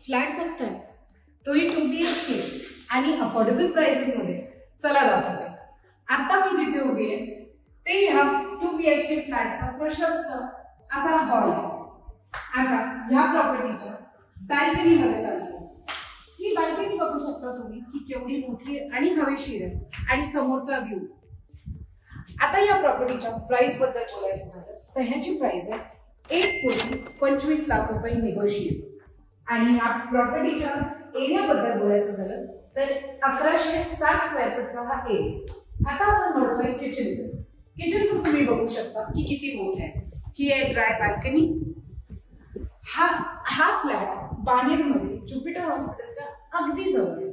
Flat बघताय, तोही 2BHK आणि अफोर्डेबल प्राइसेस मध्ये. चला दाखवते. आता मी जिथे उभी आहे ते ह्या 2BHK फ्लॅटचा प्रशस्त असा हॉल आहे. आता ह्या प्रॉपर्टीच्या बॅल्कनी मध्ये चालली. ही बॅल्कनी बघू शकता तुम्ही की केवढी मोठी आणि हवेशीर आहे आणि समोरचा व्ह्यू. आता या प्रॉपर्टीच्या प्राइस बद्दल बोलायचं झालं तर ह्याची प्राइस आहे 1,25,00,000 रुपये निगोशिएबल. आणि या प्रॉपर्टीच्या एरिया बद्दल बोलायचं झालं तर 1160 स्क्वेअर फूटचा हा एरिया. आता आपण म्हणतोय किचन. किचन तुम्ही बघू शकता की किती मोठं आहे. ही आहे ड्राय बॅल्कनी. हा फ्लॅट बाणेरमध्ये ज्युपिटर हॉस्पिटलच्या अगदी जवळ आहे,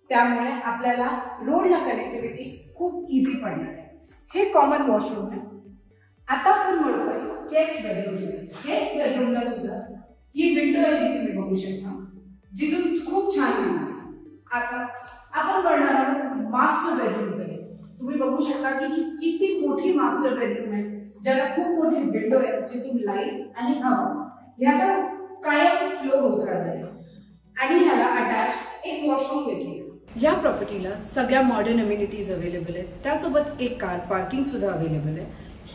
त्यामुळे आपल्याला रोडला कनेक्टिव्हिटी खूप इझी पडणार आहे. हे कॉमन वॉशरूम आहे. आता आपण म्हणतोय गेस्ट बेडरूम. गेस्ट बेडरूमला सुद्धा ही विंडो आहे जी तुम्ही बघू शकता, जिथून खूप छान आहे. आता आपण बघणार आहोत मास्टर बेडरूम कडे. तुम्ही बघू शकता की ही किती मोठी मास्टर बेडरूम आहे, ज्याला खूप मोठी विंडो आहे जिथून लाईट आणि हवा ह्याचा कायम फ्लो होत राहणार आणि ह्याला अटॅच एक वॉशरूम देखील. या प्रॉपर्टीला सगळ्या मॉडर्न अम्युनिटीज अवेलेबल आहेत, त्यासोबत एक कार पार्किंग सुद्धा अवेलेबल आहे.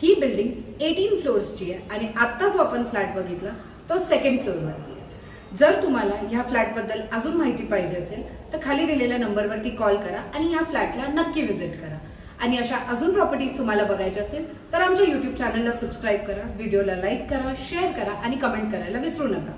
ही बिल्डिंग 18 फ्लोअर्सची आहे आणि आता जो आपण फ्लॅट बघितला तो 2nd फ्लोअरवरती आहे. जर तुम्हाला ह्या फ्लॅटबद्दल अजून माहिती पाहिजे असेल तर खाली दिलेल्या नंबरवरती कॉल करा आणि ह्या फ्लॅटला नक्की व्हिजिट करा. आणि अशा अजून प्रॉपर्टीज तुम्हाला बघायच्या असतील तर आमच्या YouTube चॅनलला सबस्क्राईब करा, व्हिडिओला लाईक करा, शेअर करा आणि कमेंट करायला विसरू नका.